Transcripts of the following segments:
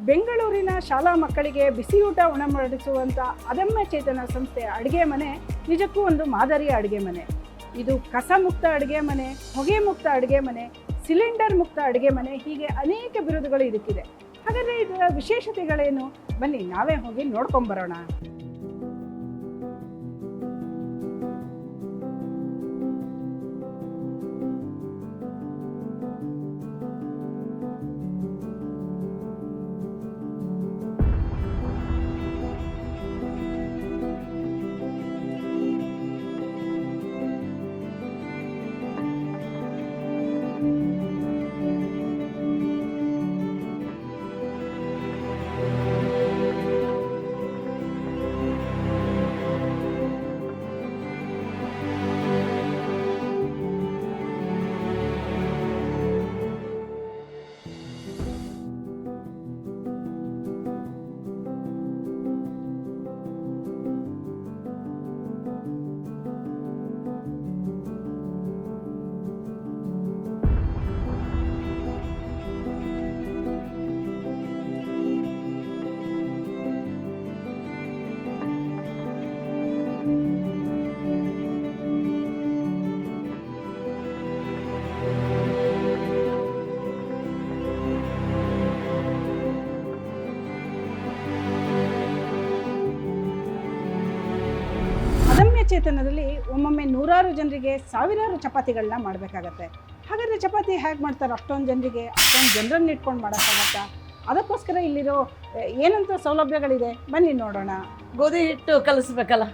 ಬೆಂಗಳೂರಿನ ಶಾಲಾ ಮಕ್ಕಳಿಗೆ ಬಿಸಿಯೂಟ ಉಣಬಡಿಸುವಂಥ ಅದಮ್ಯ ಚೇತನ ಸಂಸ್ಥೆ ಅಡುಗೆ ಮನೆ ನಿಜಕ್ಕೂ ಒಂದು ಮಾದರಿಯ ಅಡುಗೆ ಮನೆ. ಇದು ಕಸ ಮುಕ್ತ ಅಡುಗೆ ಮನೆ, ಹೊಗೆ ಮುಕ್ತ ಅಡುಗೆ ಮನೆ, ಸಿಲಿಂಡರ್ ಮುಕ್ತ ಅಡುಗೆ ಮನೆ, ಹೀಗೆ ಅನೇಕ ಬಿರುದುಗಳು ಇದಕ್ಕಿದೆ. ಹಾಗಾದರೆ ಇದರ ವಿಶೇಷತೆಗಳೇನು? ಬನ್ನಿ ನಾವೇ ಹೋಗಿ ನೋಡ್ಕೊಂಬರೋಣ. ಚೇತನದಲ್ಲಿ ಒಮ್ಮೊಮ್ಮೆ ನೂರಾರು ಜನರಿಗೆ ಸಾವಿರಾರು ಚಪಾತಿಗಳನ್ನ ಮಾಡಬೇಕಾಗತ್ತೆ. ಹಾಗಾದರೆ ಚಪಾತಿ ಹೇಗೆ ಮಾಡ್ತಾರೆ? ಅಷ್ಟೊಂದು ಜನರಿಗೆ ಅಷ್ಟೊಂದು ಜನರನ್ನು ಇಟ್ಕೊಂಡು ಮಾಡೋಕ್ಕಾಗತ್ತಾ? ಅದಕ್ಕೋಸ್ಕರ ಇಲ್ಲಿರೋ ಏನಂತ ಸೌಲಭ್ಯಗಳಿದೆ, ಬನ್ನಿ ನೋಡೋಣ. ಗೋಧಿ ಹಿಟ್ಟು ಕಲಿಸ್ಬೇಕಲ್ಲ,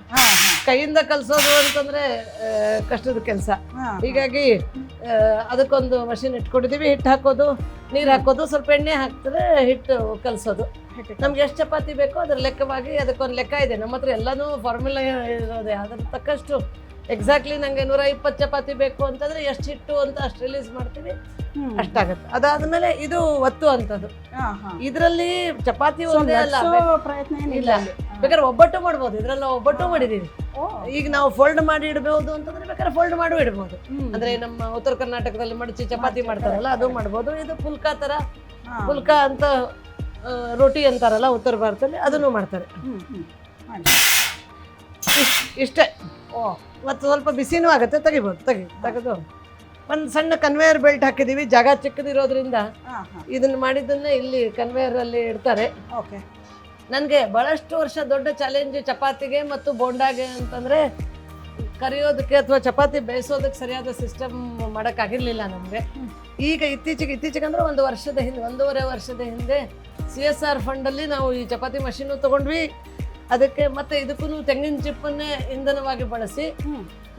ಕೈಯಿಂದ ಕಲಿಸೋದು ಅಂತಂದರೆ ಕಷ್ಟದ ಕೆಲಸ. ಹೀಗಾಗಿ ಅದಕ್ಕೊಂದು ಮಷಿನ್ ಇಟ್ಕೊಂಡಿದ್ದೀವಿ. ಹಿಟ್ಟು ಹಾಕೋದು, ನೀರು ಹಾಕೋದು, ಸ್ವಲ್ಪ ಎಣ್ಣೆ ಹಾಕ್ತಾರೆ, ಹಿಟ್ಟು ಕಲಿಸೋದು. ನಮ್ಗೆ ಎಷ್ಟು ಚಪಾತಿ ಬೇಕೋ ಅದ್ರ ಲೆಕ್ಕವಾಗಿ ಅದಕ್ಕೊಂದು ಲೆಕ್ಕ ಇದೆ. ನಮ್ಮ ಹತ್ರ ಎಲ್ಲನೂ ಫಾರ್ಮುಲಾ ಇರೋದೆ. ಅದ್ರ ತಕ್ಕಷ್ಟು ಎಕ್ಸಾಕ್ಟ್ಲಿ ನನಗೆ 120 ಚಪಾತಿ ಬೇಕು ಅಂತಂದರೆ ಎಷ್ಟು ಹಿಟ್ಟು ಅಂತ ಅಷ್ಟು ರಿಲೀಸ್ ಮಾಡ್ತೀವಿ, ಅಷ್ಟಾಗತ್ತೆ. ಅದಾದಮೇಲೆ ಇದು ಒತ್ತು ಅಂತದ್ದು. ಇದರಲ್ಲಿ ಚಪಾತಿ ಒಂದೇ ಅಲ್ಲ, ಪ್ರಯತ್ನ ಏನಿಲ್ಲ. ಬೇಕಾದ್ರೆ ಒಬ್ಬಟ್ಟು ಮಾಡ್ಬೋದು. ಇದರಲ್ಲಿ ಒಬ್ಬಟ್ಟು ಮಾಡಿದ್ದೀವಿ. ಈಗ ನಾವು ಫೋಲ್ಡ್ ಮಾಡಿ ಇಡಬಹುದು ಅಂತಂದ್ರೆ ಬೇಕಾದ್ರೆ ಫೋಲ್ಡ್ ಮಾಡಿ ಇಡಬಹುದು. ಅಂದ್ರೆ ನಮ್ಮ ಉತ್ತರ ಕರ್ನಾಟಕದಲ್ಲಿ ಮಡಚಿ ಚಪಾತಿ ಮಾಡ್ತಾರಲ್ಲ, ಅದು ಮಾಡ್ಬೋದು. ಇದು ಪುಲ್ಕಾ ತರ, ಪುಲ್ಕಾ ಅಂತ ರೋಟಿ ಅಂತಾರಲ್ಲ ಉತ್ತರ ಭಾರತದಲ್ಲಿ, ಅದನ್ನು ಮಾಡ್ತಾರೆ. ಇಷ್ಟೇ. ಮತ್ತು ಸ್ವಲ್ಪ ಬಿಸಿನೂ ಆಗುತ್ತೆ, ತೆಗಿಬೋದು. ತೆಗೆದು ಒಂದು ಸಣ್ಣ ಕನ್ವೇಯರ್ ಬೆಲ್ಟ್ ಹಾಕಿದ್ದೀವಿ. ಜಾಗ ಚಿಕ್ಕದಿರೋದ್ರಿಂದ ಇದನ್ನು ಮಾಡಿದ್ದನ್ನೇ ಇಲ್ಲಿ ಕನ್ವೇಯರಲ್ಲಿ ಇಡ್ತಾರೆ. ನನಗೆ ಭಾಳಷ್ಟು ವರ್ಷ ದೊಡ್ಡ ಚಾಲೆಂಜ್ ಚಪಾತಿಗೆ ಮತ್ತು ಬೋಂಡಾಗೆ ಅಂತಂದರೆ ಕರಿಯೋದಕ್ಕೆ ಅಥವಾ ಚಪಾತಿ ಬೇಯಿಸೋದಕ್ಕೆ ಸರಿಯಾದ ಸಿಸ್ಟಮ್ ಮಾಡೋಕ್ಕಾಗಿರಲಿಲ್ಲ ನಮಗೆ. ಈಗ ಇತ್ತೀಚೆಗೆ ಅಂದರೆ ಒಂದೂವರೆ ವರ್ಷದ ಹಿಂದೆ CSR ಫಂಡಲ್ಲಿ ನಾವು ಈ ಚಪಾತಿ ಮಷೀನು ತೊಗೊಂಡ್ವಿ. ಅದಕ್ಕೆ ಮತ್ತು ಇದಕ್ಕೂ ತೆಂಗಿನ ಚಿಪ್ಪನ್ನೇ ಇಂಧನವಾಗಿ ಬಳಸಿ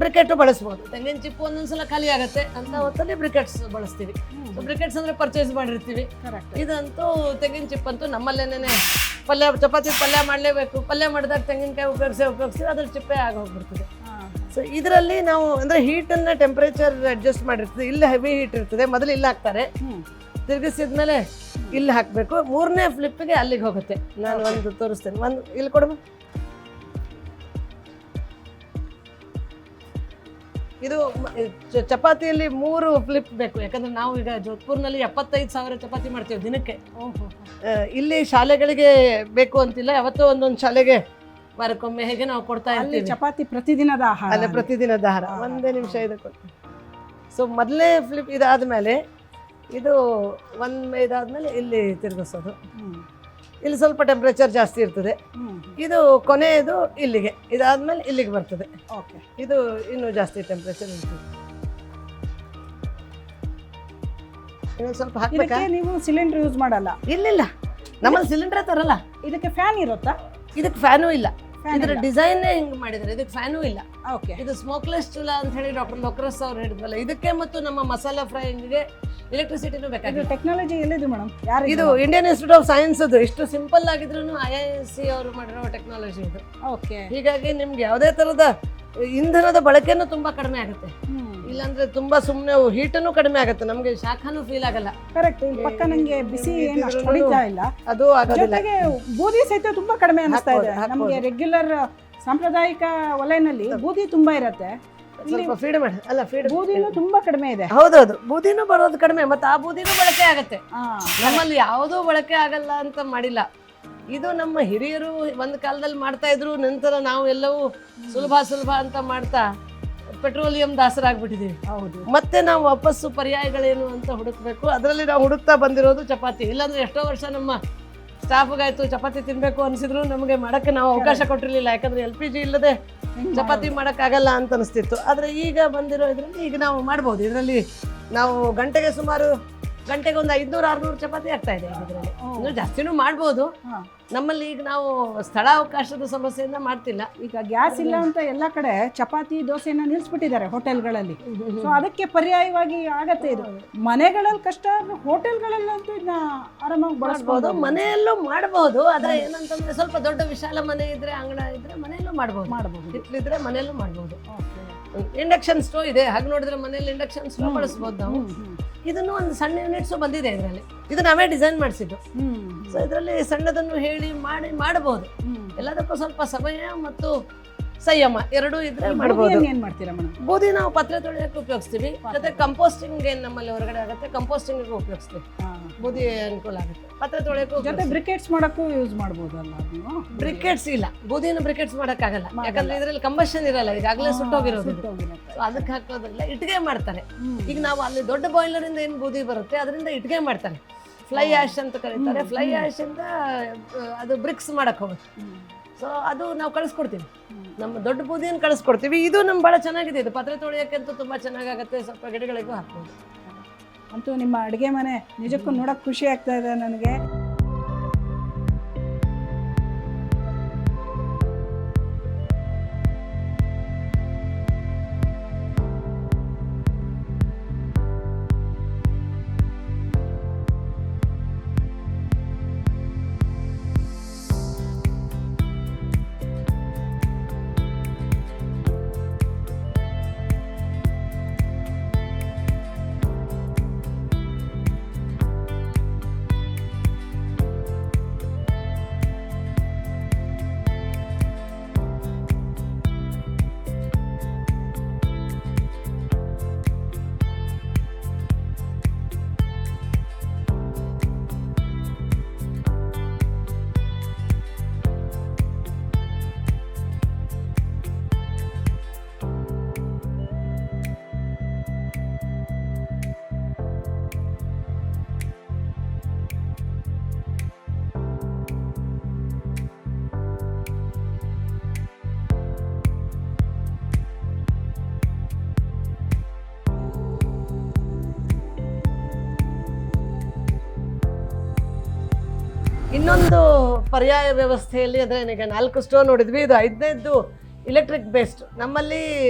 ಬ್ರಿಕೆಟ್ ಬಳಸ್ಬೋದು. ತೆಂಗಿನ ಚಿಪ್ಪು ಒಂದೊಂದ್ಸಲ ಖಾಲಿ ಆಗುತ್ತೆ ಅಂತ ಹೊತ್ತಲ್ಲಿ ಬ್ರಿಕೆಟ್ಸ್ ಬಳಸ್ತೀವಿ. ಬ್ರಿಕೆಟ್ಸ್ ಅಂದರೆ ಪರ್ಚೇಸ್ ಮಾಡಿರ್ತೀವಿ. ಇದಂತೂ ತೆಂಗಿನ ಚಿಪ್ಪಂತೂ ನಮ್ಮಲ್ಲೇನೇ ಚಪಾತಿ ಪಲ್ಯ ಮಾಡಲೇಬೇಕು. ಪಲ್ಯ ಮಾಡಿದಾಗ ತೆಂಗಿನಕಾಯಿ ಉಪಯೋಗಿಸ್ತೀವಿ, ಅದ್ರ ಚಿಪ್ಪೆ ಆಗೋಗ್ಬಿಡ್ತದೆ. ಸೊ ಇದರಲ್ಲಿ ನಾವು ಅಂದರೆ ಹೀಟನ್ನು ಟೆಂಪ್ರೇಚರ್ ಅಡ್ಜಸ್ಟ್ ಮಾಡಿರ್ತೀವಿ. ಇಲ್ಲಿ ಹೆವಿ ಹೀಟ್ ಇರ್ತದೆ, ಮೊದಲು ಇಲ್ಲಿ ಹಾಕ್ತಾರೆ, ತಿರುಗಿಸಿದ್ಮೇಲೆ ಇಲ್ಲಿ ಹಾಕಬೇಕು. 3ನೇ ಫ್ಲಿಪ್ಪಿಗೆ ಅಲ್ಲಿಗೆ ಹೋಗುತ್ತೆ. ನಾನು ಒಂದು ತೋರಿಸ್ತೇನೆ. ಒಂದು ಇಲ್ಲಿ ಕೊಡಬ. ಇದು ಚಪಾತಿಯಲ್ಲಿ 3 ಫ್ಲಿಪ್ ಬೇಕು. ಯಾಕಂದ್ರೆ ನಾವು ಈಗ ಜೋಧ್ಪುರ್ನಲ್ಲಿ 75,000 ಚಪಾತಿ ಮಾಡ್ತೀವಿ ದಿನಕ್ಕೆ. ಇಲ್ಲಿ ಶಾಲೆಗಳಿಗೆ ಬೇಕು ಅಂತಿಲ್ಲ, ಯಾವತ್ತೋ ಒಂದೊಂದು ಶಾಲೆಗೆ ವಾರಕ್ಕೊಮ್ಮೆ ಹೇಗೆ ನಾವು ಕೊಡ್ತಾ ಇರ್ತೀವಿ. ಚಪಾತಿ ಪ್ರತಿದಿನದ ಆಹಾರ. ಅಲ್ಲ, ಪ್ರತಿದಿನದ ಆಹಾರ. ಒಂದೇ ನಿಮಿಷ ಇದು ಕೊಡ್ತೀವಿ. ಸೊ ಮೊದಲೇ ಫ್ಲಿಪ್ ಇದಾದಮೇಲೆ ಇದು ಇದಾದ್ಮೇಲೆ ಇಲ್ಲಿ ತಿರುಗಿಸೋದು. ಇಲ್ಲಿ ಸ್ವಲ್ಪ ಟೆಂಪ್ರೇಚರ್ ಜಾಸ್ತಿ ಇರ್ತದೆ. ಇದು ಕೊನೆಯದು ಇಲ್ಲಿಗೆ, ಇದಾದ್ಮೇಲೆ ಇಲ್ಲಿಗೆ ಬರ್ತದೆ. ಇದು ಇನ್ನೂ ಜಾಸ್ತಿ ಟೆಂಪ್ರೇಚರ್ ಇರ್ತದೆ. ಇನ್ನೊಂದು ಸ್ವಲ್ಪ ಹಾಕ್ಬೇಕಾ? ನೀವು ಸಿಲಿಂಡರ್ ಯೂಸ್ ಮಾಡಲ್ಲ? ಇಲ್ಲ, ನಮ್ಮಲ್ಲಿ ಸಿಲಿಂಡರ್ ತರಲ್ಲ. ಇದಕ್ಕೆ ಫ್ಯಾನ್ ಇರುತ್ತಾ? ಇದಕ್ಕೆ ಫ್ಯಾನು ಇಲ್ಲ. ಇದರ ಡಿಸೈನ್ನೇ ಹಿಂಗೆ ಮಾಡಿದ್ದಾರೆ. ಇದಕ್ಕೆ ಫ್ಯಾನು ಇಲ್ಲ. ಇದು ಸ್ಮೋಕ್ಲೆಸ್ ಚೂಲ ಅಂತ ಹೇಳಿ ಡಾಕ್ಟರ್ ಲೋಕ್ರಸ್ ಅವ್ರು ಹೇಳಿದ್ವಲ್ಲ, ಇದಕ್ಕೆ ಮತ್ತು ನಮ್ಮ ಮಸಾಲಾ ಫ್ರೈಗೆ ಎಲೆಕ್ಟ್ರಿಸಿಟಿನೂ ಬೇಕಾಗಿದೆ. ಟೆಕ್ನಾಲಜಿ ಎಲ್ಲಿದೆ ಮೇಡಮ್? ಇದು ಇಂಡಿಯನ್ ಇನ್ಸ್ಟಿಟ್ಯೂಟ್ ಆಫ್ ಸೈನ್ಸ್. ಅದು ಎಷ್ಟು ಸಿಂಪಲ್ ಆಗಿದ್ರು IISc ಅವರು ಮಾಡಿರೋ ಟೆಕ್ನಾಲಜಿ ಇದು. ಹೀಗಾಗಿ ನಿಮ್ಗೆ ಯಾವುದೇ ಥರದ ಇಂಧನದ ಬಳಕೆನೂ ತುಂಬ ಕಡಿಮೆ ಆಗುತ್ತೆ. ಇಲ್ಲಾಂದ್ರೆ ತುಂಬಾ ಸುಮ್ಮನೆ ಹೀಟನ್ನು ಕಡಿಮೆ ಆಗುತ್ತೆ, ನಮಗೆ ಶಾಖನೂ ಫೀಲ್ ಆಗಲ್ಲ. ಕರೆಕ್ಟ್. ಪಕ್ಕ ನಂಗೆ ಬಿಸಿ ಏನು ಹೊಡಿತಾ ಇಲ್ಲ, ಅದು ಆಗೋದಿಲ್ಲ. ಬೂದಿ ಸಹಿತ ತುಂಬಾ ಕಡಿಮೆ ಅನಿಸ್ತಾ ಇದೆ ನಮಗೆ. ರೆಗ್ಯುಲರ್ ಸಾಂಪ್ರದಾಯಿಕ ಒಲೆನಲ್ಲಿ ಬೂದಿ ತುಂಬಾ ಇರುತ್ತೆ. ಸ್ವಲ್ಪ ಫೀಡ್ ಮಾಡಿ ಅಲ್ಲ ಫೀಡ್ ಬೂದಿನೂ ತುಂಬಾ ಕಡಿಮೆ ಇದೆ. ಹೌದೌದು, ಬೂದಿನೂ ಬರೋದು ಕಡಿಮೆ, ಮತ್ತೆ ಆ ಬೂದಿನೂ ಬಳಕೆ ಆಗತ್ತೆ. ನಮ್ಮಲ್ಲಿ ಯಾವುದೂ ಬಳಕೆ ಆಗಲ್ಲ ಅಂತ ಮಾಡಿಲ್ಲ. ಇದು ನಮ್ಮ ಹಿರಿಯರು ಒಂದು ಕಾಲದಲ್ಲಿ ಮಾಡ್ತಾ ಇದ್ರು, ನಂತರ ನಾವು ಎಲ್ಲವೂ ಸುಲಭ ಅಂತ ಮಾಡ್ತಾ ಪೆಟ್ರೋಲಿಯಂ ದಾಸರಾಗ್ಬಿಟ್ಟಿದ್ದೀವಿ. ಹೌದು, ಮತ್ತೆ ನಾವು ವಾಪಸ್ಸು ಪರ್ಯಾಯಗಳೇನು ಅಂತ ಹುಡುಕ್ಬೇಕು. ಅದರಲ್ಲಿ ನಾವು ಹುಡುಕ್ತಾ ಬಂದಿರೋದು ಚಪಾತಿ. ಇಲ್ಲಾಂದ್ರೆ ಎಷ್ಟೋ ವರ್ಷ ನಮ್ಮ ಸ್ಟಾಫ್ಗಾಯ್ತು ಚಪಾತಿ ತಿನ್ಬೇಕು ಅನ್ಸಿದ್ರು ನಮಗೆ ಮಾಡಕ್ಕೆ ನಾವು ಅವಕಾಶ ಕೊಟ್ಟಿರ್ಲಿಲ್ಲ. ಯಾಕಂದ್ರೆ LPG ಇಲ್ಲದೆ ಚಪಾತಿ ಮಾಡೋಕ್ಕಾಗಲ್ಲ ಅಂತ ಅನಿಸ್ತಿತ್ತು. ಆದರೆ ಈಗ ಬಂದಿರೋ ಇದರಲ್ಲಿ ಈಗ ನಾವು ಮಾಡ್ಬೋದು. ಇದರಲ್ಲಿ ನಾವು ಗಂಟೆಗೆ ಒಂದು 500-600 ಚಪಾತಿ ಆಗ್ತಾ ಇದೆ. ಇದರಲ್ಲಿ ಇನ್ನೂ ಜಾಸ್ತಿನೂ ಮಾಡ್ಬೋದು. ನಮ್ಮಲ್ಲಿ ಈಗ ನಾವು ಸ್ಥಳಾವಕಾಶದ ಸಮಸ್ಯೆಯಿಂದ ಮಾಡ್ತಿಲ್ಲ. ಈಗ ಗ್ಯಾಸ್ ಇಲ್ಲ ಅಂತ ಎಲ್ಲ ಕಡೆ ಚಪಾತಿ ದೋಸೆನ ನಿಲ್ಲಿಸ್ಬಿಟ್ಟಿದ್ದಾರೆ ಹೋಟೆಲ್ಗಳಲ್ಲಿ. ಸೊ ಅದಕ್ಕೆ ಪರ್ಯಾಯವಾಗಿ ಆಗತ್ತೆ ಇದು. ಮನೆಗಳಲ್ಲಿ ಕಷ್ಟ, ಹೋಟೆಲ್ಗಳಲ್ಲಂತೂ ಇದನ್ನ ಆರಾಮಾಗಿ ಬಳಸ್ಬೋದು. ಮನೆಯಲ್ಲೂ ಮಾಡಬಹುದು. ಆದ್ರೆ ಏನಂತಂದ್ರೆ ಸ್ವಲ್ಪ ದೊಡ್ಡ ವಿಶಾಲ ಮನೆ ಇದ್ರೆ, ಅಂಗಡ ಇದ್ರೆ ಮನೆಯಲ್ಲೂ ಮಾಡಬಹುದು. ಹಿಟ್ಲಿದ್ರೆ ಮನೆಯಲ್ಲೂ ಮಾಡಬಹುದು. ಇಂಡಕ್ಷನ್ ಸ್ಟೋವ್ ಇದೆ, ಹಾಗೆ ನೋಡಿದ್ರೆ ಮನೆಯಲ್ಲಿ ಇಂಡಕ್ಷನ್ ಸ್ಟೋವ್ ಬಳಸ್ಬೋದು ನಾವು. ಇದನ್ನು ಒಂದು ಸಣ್ಣ ಯೂನಿಟ್ಸು ಬಂದಿದೆ ಇದರಲ್ಲಿ. ಇದು ನಾವೇ ಡಿಸೈನ್ ಮಾಡಿಸಿದ್ದು. ಸೊ ಇದರಲ್ಲಿ ಸಣ್ಣದನ್ನು ಹೇಳಿ ಮಾಡಬಹುದು. ಎಲ್ಲದಕ್ಕೂ ಸ್ವಲ್ಪ ಸಮಯ ಮತ್ತು ಸಂಯಮ ಎರಡೂ ಇದ್ರೆ ಮಾಡಬಹುದು. ಏನ್ ಮಾಡ್ತೀರಾ ಮೇಡಮ್? ಬೂದಿ ನಾವು ಪಾತ್ರೆ ತೊಳೆಯಕ್ಕೆ ಉಪಯೋಗಿಸ್ತೀವಿ. ಜೊತೆ ಕಂಪೋಸ್ಟಿಂಗ್ ಏನ್ ನಮ್ಮಲ್ಲಿ ಹೊರಗಡೆ ಆಗುತ್ತೆ, ಕಂಪೋಸ್ಟಿಂಗ್ ಉಪಯೋಗಿಸ್ತೀವಿ. ಬೂದಿ ಅನುಕೂಲ ಆಗುತ್ತೆ. ಪಾತ್ರೆ ತೊಳೆಯಕ್ಕೂ ಜೊತೆ ಬ್ರಿಕೆಟ್ಸ್ ಮಾಡಕ್ಕೂ ಯೂಸ್ ಮಾಡಬಹುದಲ್ಲ. ಬ್ರಿಕೆಟ್ಸ್ ಇಲ್ಲ, ಬೂದಿನ ಬ್ರಿಕೆಟ್ಸ್ ಮಾಡಕ್ಕಾಗಲ್ಲ. ಯಾಕಂದ್ರೆ ಇದರಲ್ಲಿ ಕಂಬಷನ್ ಇರಲ್ಲ, ಈಗಾಗಲೇ ಸುಟ್ಟೋಗಿರೋದು. ಅದಕ್ಕೆ ಹಾಕೋದಿಲ್ಲ, ಇಟ್ಟಿಗೆ ಮಾಡ್ತಾರೆ. ಈಗ ನಾವು ಅಲ್ಲಿ ದೊಡ್ಡ ಬಾಯ್ಲರ್ ಇಂದ ಏನು ಬೂದಿ ಬರುತ್ತೆ ಅದರಿಂದ ಇಟ್ಟಿಗೆ ಮಾಡ್ತಾರೆ. ಫ್ಲೈ ಆಶ್ ಅಂತ ಕರೀತಾರೆ. ಫ್ಲೈ ಆಶ್ ಇಂದ ಅದು ಬ್ರಿಕ್ಸ್ ಮಾಡಕ್ ಹೋಗುತ್ತೆ. ಸೊ ಅದು ನಾವು ಕಳಿಸ್ಕೊಡ್ತೀವಿ, ನಮ್ಮ ದೊಡ್ಡ ಬೂದಿಯನ್ನು ಕಳಿಸ್ಕೊಡ್ತೀವಿ. ಇದು ನಮ್ಗೆ ಭಾಳ ಚೆನ್ನಾಗಿದೆ. ಇದು ಪಾತ್ರೆ ತೊಳೆಯೋಕ್ಕಂತೂ ತುಂಬ ಚೆನ್ನಾಗಾಗುತ್ತೆ. ಸ್ವಲ್ಪ ಗಿಡಗಳಿಗೂ ಹಾಕ್ಬೋದು. ಅಂತೂ ನಿಮ್ಮ ಅಡುಗೆ ಮನೆ ನಿಜಕ್ಕೂ ನೋಡೋಕೆ ಖುಷಿ ಆಗ್ತಾ ಇದೆ ನನಗೆ. ಇನ್ನೊಂದು ಪರ್ಯಾಯ ವ್ಯವಸ್ಥೆಯಲ್ಲಿ ಅಂದರೆ ಈಗ 4 ಸ್ಟೋವ್ ನೋಡಿದ್ವಿ. ಇದು 5ನೇದ್ದು ಇಲೆಕ್ಟ್ರಿಕ್ ಬೇಸ್ಡ್. ನಮ್ಮಲ್ಲಿ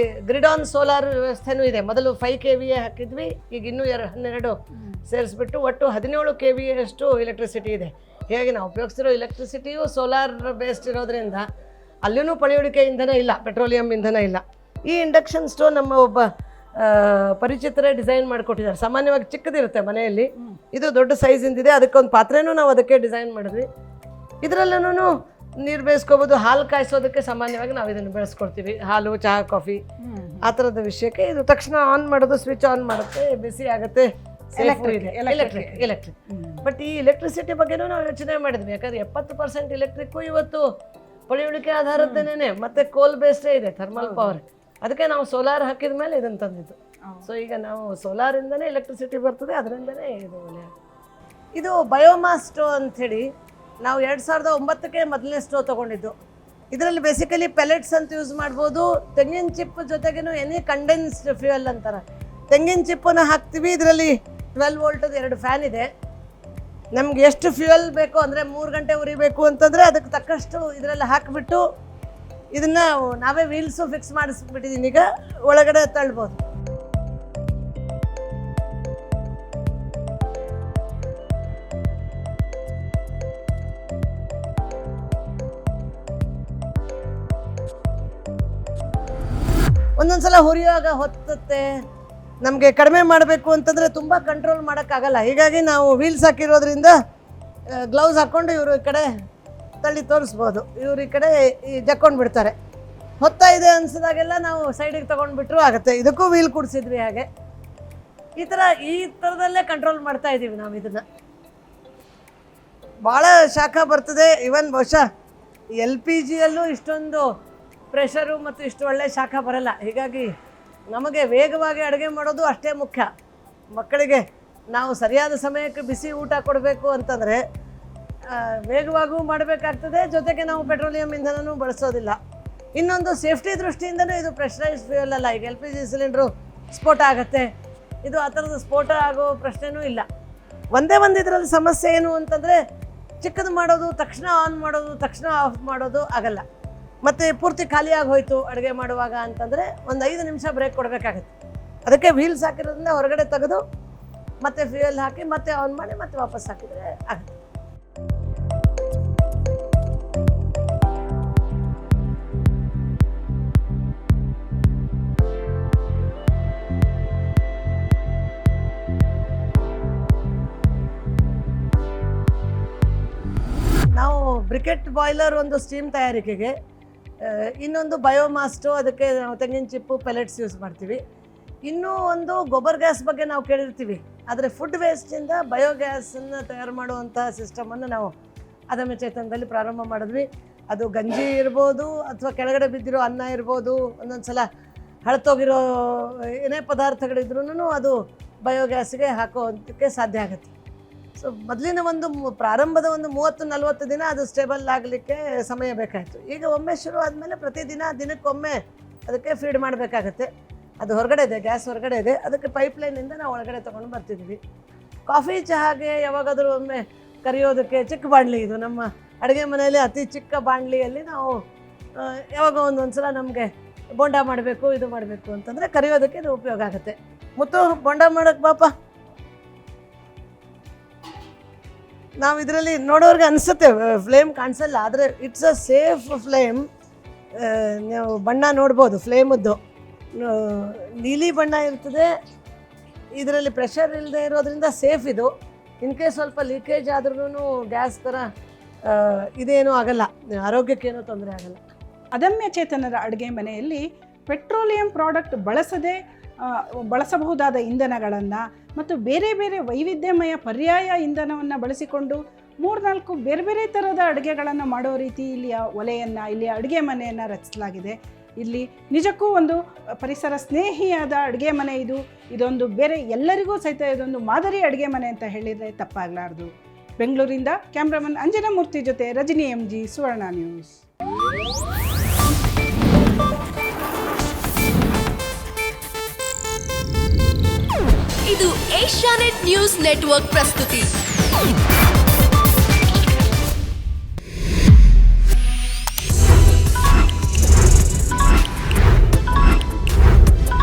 ಗ್ರಿಡ್ ಆನ್ ಸೋಲಾರ್ ವ್ಯವಸ್ಥೆನೂ ಇದೆ. ಮೊದಲು 5 KVA ಹಾಕಿದ್ವಿ, ಈಗ ಇನ್ನೂ 12 ಸೇರಿಸ್ಬಿಟ್ಟು ಒಟ್ಟು 17 KVA ಅಷ್ಟು ಎಲೆಕ್ಟ್ರಿಸಿಟಿ ಇದೆ. ಹೀಗಾಗಿ ನಾವು ಉಪಯೋಗಿಸ್ತಿರೋ ಎಲೆಕ್ಟ್ರಿಸಿಟಿಯು ಸೋಲಾರ್ ಬೇಸ್ಡ್ ಇರೋದ್ರಿಂದ ಅಲ್ಲಿನೂ ಪಳೆಯುಳಿಕೆ ಇಂಧನ ಇಲ್ಲ, ಪೆಟ್ರೋಲಿಯಂ ಇಂಧನ ಇಲ್ಲ. ಈ ಇಂಡಕ್ಷನ್ ಸ್ಟೋವ್ ನಮ್ಮ ಒಬ್ಬ ಪರಿಚಿತರೇ ಡಿಸೈನ್ ಮಾಡಿಕೊಟ್ಟಿದ್ದಾರೆ. ಸಾಮಾನ್ಯವಾಗಿ ಚಿಕ್ಕದಿರುತ್ತೆ ಮನೆಯಲ್ಲಿ, ಇದು ದೊಡ್ಡ ಸೈಜಿಂದಿದೆ. ಅದಕ್ಕೊಂದು ಪಾತ್ರೆನೂ ನಾವು ಅದಕ್ಕೆ ಡಿಸೈನ್ ಮಾಡಿದ್ವಿ. ಇದರಲ್ಲೂ ನೀರು ಬೇಯಿಸ್ಕೋಬೋದು. ಹಾಲು ಕಾಯಿಸೋದಕ್ಕೆ ಸಾಮಾನ್ಯವಾಗಿ ನಾವು ಇದನ್ನು ಬೆಳೆಸ್ಕೊಳ್ತೀವಿ. ಹಾಲು, ಚಹಾ, ಕಾಫಿ ಆ ಥರದ ವಿಷಯಕ್ಕೆ ಇದು ತಕ್ಷಣ ಆನ್ ಮಾಡೋದು, ಸ್ವಿಚ್ ಆನ್ ಮಾಡುತ್ತೆ, ಬಿಸಿ ಆಗುತ್ತೆ. ಎಲೆಕ್ಟ್ರಿಕ್. ಬಟ್ ಈ ಎಲೆಕ್ಟ್ರಿಸಿಟಿ ಬಗ್ಗೆನೂ ನಾವು ಯೋಚನೆ ಮಾಡಿದ್ವಿ. ಯಾಕಂದ್ರೆ 70% ಎಲೆಕ್ಟ್ರಿಕ್ಕು ಇವತ್ತು ಪಳೆಯುಳಿಕೆ ಆಧಾರದ್ದೇನೆ, ಮತ್ತೆ ಕೋಲ್ ಬೇಸ್ಡೇ ಇದೆ, ಥರ್ಮಲ್ ಪವರ್. ಅದಕ್ಕೆ ನಾವು ಸೋಲಾರ್ ಹಾಕಿದ ಮೇಲೆ ಇದನ್ನು ತಂದಿದ್ದು. ಸೊ ಈಗ ನಾವು ಸೋಲಾರಿಂದನೇ ಎಲೆಕ್ಟ್ರಿಸಿಟಿ ಬರ್ತದೆ, ಅದರಿಂದನೇ ಇದು ಒಳ್ಳೆಯ. ಇದು ಬಯೋಮಾಸ್ ಸ್ಟೋವ್ ಅಂಥೇಳಿ ನಾವು 2009ಕ್ಕೆ ಮೊದಲನೇ ಸ್ಟೋವ್ ತೊಗೊಂಡಿದ್ದು. ಇದರಲ್ಲಿ ಬೇಸಿಕಲಿ ಪೆಲೆಟ್ಸ್ ಅಂತ ಯೂಸ್ ಮಾಡ್ಬೋದು. ತೆಂಗಿನ ಚಿಪ್ ಜೊತೆಗೇನು ಎನಿ ಕಂಡೆನ್ಸ್ಡ್ ಫ್ಯೂಯಲ್ ಅಂತಾರೆ, ತೆಂಗಿನ ಚಿಪ್ಪನ್ನು ಹಾಕ್ತೀವಿ. ಇದರಲ್ಲಿ 12 ವೋಲ್ಟದ 2 ಫ್ಯಾನ್ ಇದೆ. ನಮ್ಗೆ ಎಷ್ಟು ಫ್ಯೂಯಲ್ ಬೇಕು ಅಂದರೆ 3 ಗಂಟೆ ಉರಿಬೇಕು ಅಂತಂದರೆ ಅದಕ್ಕೆ ತಕ್ಕಷ್ಟು ಇದರಲ್ಲಿ ಹಾಕಿಬಿಟ್ಟು ಇದನ್ನು ನಾವೇ ವೀಲ್ಸು ಫಿಕ್ಸ್ ಮಾಡಿಸ್ಬಿಟ್ಟಿದ್ದೀನಿ. ಈಗ ಒಳಗಡೆ ತಳ್ಬೋದು. ಒಂದೊಂದ್ಸಲ ಹುರಿಯುವಾಗ ಹೊತ್ತುತ್ತೆ. ನಮಗೆ ಕಡಿಮೆ ಮಾಡಬೇಕು ಅಂತಂದರೆ ತುಂಬ ಕಂಟ್ರೋಲ್ ಮಾಡೋಕ್ಕಾಗಲ್ಲ. ಹೀಗಾಗಿ ನಾವು ವೀಲ್ಸ್ ಹಾಕಿರೋದ್ರಿಂದ ಗ್ಲೌಸ್ ಹಾಕ್ಕೊಂಡು ಇವರು ಈ ಕಡೆ ತಳ್ಳಿ ತೋರಿಸ್ಬೋದು, ಇವ್ರು ಈ ಕಡೆ ಜಕ್ಕೊಂಡು ಬಿಡ್ತಾರೆ. ಹೊತ್ತಾ ಇದೆ ಅನ್ಸಿದಾಗೆಲ್ಲ ನಾವು ಸೈಡಿಗೆ ತೊಗೊಂಡ್ಬಿಟ್ರು ಆಗುತ್ತೆ. ಇದಕ್ಕೂ ವೀಲ್ ಕೂಡಿಸಿದ್ವಿ ಹಾಗೆ. ಈ ಥರದಲ್ಲೇ ಕಂಟ್ರೋಲ್ ಮಾಡ್ತಾ ಇದ್ದೀವಿ ನಾವು ಇದನ್ನು. ಭಾಳ ಶಾಖ ಬರ್ತದೆ. ಇವನ್ ಬಹುಶಃ LPGಯಲ್ಲೂ ಇಷ್ಟೊಂದು ಪ್ರೆಷರು ಮತ್ತು ಇಷ್ಟು ಒಳ್ಳೆ ಶಾಖ ಬರಲ್ಲ. ಹೀಗಾಗಿ ನಮಗೆ ವೇಗವಾಗಿ ಅಡುಗೆ ಮಾಡೋದು ಅಷ್ಟೇ ಮುಖ್ಯ. ಮಕ್ಕಳಿಗೆ ನಾವು ಸರಿಯಾದ ಸಮಯಕ್ಕೆ ಬಿಸಿ ಊಟ ಕೊಡಬೇಕು ಅಂತಂದರೆ ವೇಗವಾಗೂ ಮಾಡಬೇಕಾಗ್ತದೆ, ಜೊತೆಗೆ ನಾವು ಪೆಟ್ರೋಲಿಯಂ ಇಂಧನನೂ ಬಳಸೋದಿಲ್ಲ. ಇನ್ನೊಂದು ಸೇಫ್ಟಿ ದೃಷ್ಟಿಯಿಂದಲೂ ಇದು ಪ್ರೆಷರೈಸ್ ಫ್ಯೂಯಲ್ ಅಲ್ಲ. ಈಗ LPG ಸಿಲಿಂಡ್ರು ಸ್ಫೋಟ ಆಗುತ್ತೆ, ಇದು ಆ ಥರದ ಸ್ಫೋಟ ಆಗೋ ಪ್ರಶ್ನೆನೂ ಇಲ್ಲ. ಒಂದೇ ಒಂದು ಇದರಲ್ಲಿ ಸಮಸ್ಯೆ ಏನು ಅಂತಂದರೆ ಚಿಕ್ಕದು ಮಾಡೋದು, ತಕ್ಷಣ ಆನ್ ಮಾಡೋದು, ತಕ್ಷಣ ಆಫ್ ಮಾಡೋದು ಆಗಲ್ಲ. ಮತ್ತು ಪೂರ್ತಿ ಖಾಲಿಯಾಗಿ ಹೋಯಿತು ಅಡುಗೆ ಮಾಡುವಾಗ ಅಂತಂದರೆ ಒಂದು 5 ನಿಮಿಷ ಬ್ರೇಕ್ ಕೊಡಬೇಕಾಗತ್ತೆ. ಅದಕ್ಕೆ ವೀಲ್ಸ್ ಹಾಕಿರೋದ್ರಿಂದ ಹೊರಗಡೆ ತೆಗೆದು ಮತ್ತೆ ಫ್ಯೂಯಲ್ ಹಾಕಿ ಮತ್ತೆ ಆನ್ ಮಾಡಿ ಮತ್ತೆ ವಾಪಸ್ ಹಾಕಿದರೆ ಆಗುತ್ತೆ. ನಾವು ಬ್ರಿಕೆಟ್ ಬಾಯ್ಲರ್ ಒಂದು ಸ್ಟೀಮ್ ತಯಾರಿಕೆಗೆ, ಇನ್ನೊಂದು ಬಯೋಮಾಸ್ಟು, ಅದಕ್ಕೆ ನಾವು ತೆಂಗಿನ ಚಿಪ್ಪು ಪೆಲೆಟ್ಸ್ ಯೂಸ್ ಮಾಡ್ತೀವಿ. ಇನ್ನೂ ಒಂದು ಗೊಬ್ಬರ ಗ್ಯಾಸ್ ಬಗ್ಗೆ ನಾವು ಕೇಳಿರ್ತೀವಿ. ಆದರೆ ಫುಡ್ ವೇಸ್ಟಿಂದ ಬಯೋಗ್ಯಾಸನ್ನು ತಯಾರು ಮಾಡುವಂಥ ಸಿಸ್ಟಮನ್ನು ನಾವು ಅದಮ್ಯ ಚೇತನದಲ್ಲಿ ಪ್ರಾರಂಭ ಮಾಡಿದ್ವಿ. ಅದು ಗಂಜಿ ಇರ್ಬೋದು ಅಥವಾ ಕೆಳಗಡೆ ಬಿದ್ದಿರೋ ಅನ್ನ ಇರ್ಬೋದು, ಒಂದೊಂದು ಸಲ ಹಳತೋಗಿರೋ ಏನೇ ಪದಾರ್ಥಗಳಿದ್ರೂ ಅದು ಬಯೋಗ್ಯಾಸ್ಗೆ ಹಾಕೋದಕ್ಕೆ ಸಾಧ್ಯ ಆಗುತ್ತೆ. ಸೊ ಮೊದಲಿನ ಒಂದು ಪ್ರಾರಂಭದ ಒಂದು 30-40 ದಿನ ಅದು ಸ್ಟೇಬಲ್ ಆಗಲಿಕ್ಕೆ ಸಮಯ ಬೇಕಾಯಿತು. ಈಗ ಒಮ್ಮೆ ಶುರು ಆದಮೇಲೆ ಪ್ರತಿದಿನ ದಿನಕ್ಕೊಮ್ಮೆ ಅದಕ್ಕೆ ಫೀಡ್ ಮಾಡಬೇಕಾಗತ್ತೆ. ಅದು ಹೊರಗಡೆ ಇದೆ, ಗ್ಯಾಸ್ ಹೊರಗಡೆ ಇದೆ, ಅದಕ್ಕೆ ಪೈಪ್ಲೈನಿಂದ ನಾವು ಒಳಗಡೆ ತೊಗೊಂಡು ಬರ್ತಿದ್ವಿ. ಕಾಫಿ ಚಹಾಗೆ ಯಾವಾಗಾದರೂ ಒಮ್ಮೆ ಕರಿಯೋದಕ್ಕೆ ಚಿಕ್ಕ ಬಾಣಲಿ, ಇದು ನಮ್ಮ ಅಡುಗೆ ಮನೆಯಲ್ಲಿ ಅತಿ ಚಿಕ್ಕ ಬಾಣಲಿಯಲ್ಲಿ ನಾವು ಯಾವಾಗ ಒಂದೊಂದು ಸಲ ನಮಗೆ ಬೋಂಡ ಮಾಡಬೇಕು, ಇದು ಮಾಡಬೇಕು ಅಂತಂದರೆ ಕರಿಯೋದಕ್ಕೆ ಇದು ಉಪಯೋಗ ಆಗುತ್ತೆ. ಮುತ್ತು, ಬೋಂಡ ಮಾಡೋಕ್ಕೆ ಬಾಪ. ನಾವು ಇದರಲ್ಲಿ ನೋಡೋರಿಗೆ ಅನಿಸುತ್ತೆ ಫ್ಲೇಮ್ ಕಾಣಿಸಲ್ಲ, ಆದರೆ ಇಟ್ಸ್ ಅ ಸೇಫ್ ಫ್ಲೇಮ್. ನೀವು ಬಣ್ಣ ನೋಡ್ಬೋದು ಫ್ಲೇಮದ್ದು, ನೀಲಿ ಬಣ್ಣ ಇರ್ತದೆ. ಇದರಲ್ಲಿ ಪ್ರೆಷರ್ ಇಲ್ಲದೆ ಇರೋದ್ರಿಂದ ಸೇಫ್ ಇದು. ಇನ್ಕೇಸ್ ಸ್ವಲ್ಪ ಲೀಕೇಜ್ ಆದ್ರೂ ಗ್ಯಾಸ್ ಥರ ಇದೇನೂ ಆಗಲ್ಲ, ಆರೋಗ್ಯಕ್ಕೇನೂ ತೊಂದರೆ ಆಗಲ್ಲ. ಅದಮ್ಯ ಚೇತನರ ಅಡುಗೆ ಮನೆಯಲ್ಲಿ ಪೆಟ್ರೋಲಿಯಂ ಪ್ರಾಡಕ್ಟ್ ಬಳಸಬಹುದಾದ ಇಂಧನಗಳನ್ನು ಮತ್ತು ಬೇರೆ ಬೇರೆ ವೈವಿಧ್ಯಮಯ ಪರ್ಯಾಯ ಇಂಧನವನ್ನು ಬಳಸಿಕೊಂಡು 3-4 ಬೇರೆ ಬೇರೆ ಥರದ ಅಡುಗೆಗಳನ್ನು ಮಾಡೋ ರೀತಿ ಇಲ್ಲಿಯ ಒಲೆಯನ್ನು, ಇಲ್ಲಿಯ ಅಡುಗೆ ಮನೆಯನ್ನು ರಚಿಸಲಾಗಿದೆ. ಇಲ್ಲಿ ನಿಜಕ್ಕೂ ಒಂದು ಪರಿಸರ ಸ್ನೇಹಿಯಾದ ಅಡುಗೆ ಮನೆ ಇದು. ಇದೊಂದು ಬೇರೆ ಎಲ್ಲರಿಗೂ ಸಹಿತ ಇದೊಂದು ಮಾದರಿ ಅಡುಗೆ ಮನೆ ಅಂತ ಹೇಳಿದರೆ ತಪ್ಪಾಗಲಾರ್ದು. ಬೆಂಗಳೂರಿಂದ ಕ್ಯಾಮ್ರಾಮನ್ ಅಂಜನಮೂರ್ತಿ ಜೊತೆ ರಜನಿ MG, ಸುವರ್ಣ ನ್ಯೂಸ್. ಇದು ಏಷ್ಯಾನೆಟ್ ನ್ಯೂಸ್ ನೆಟ್ವರ್ಕ್ ಪ್ರಸ್ತುತಿ.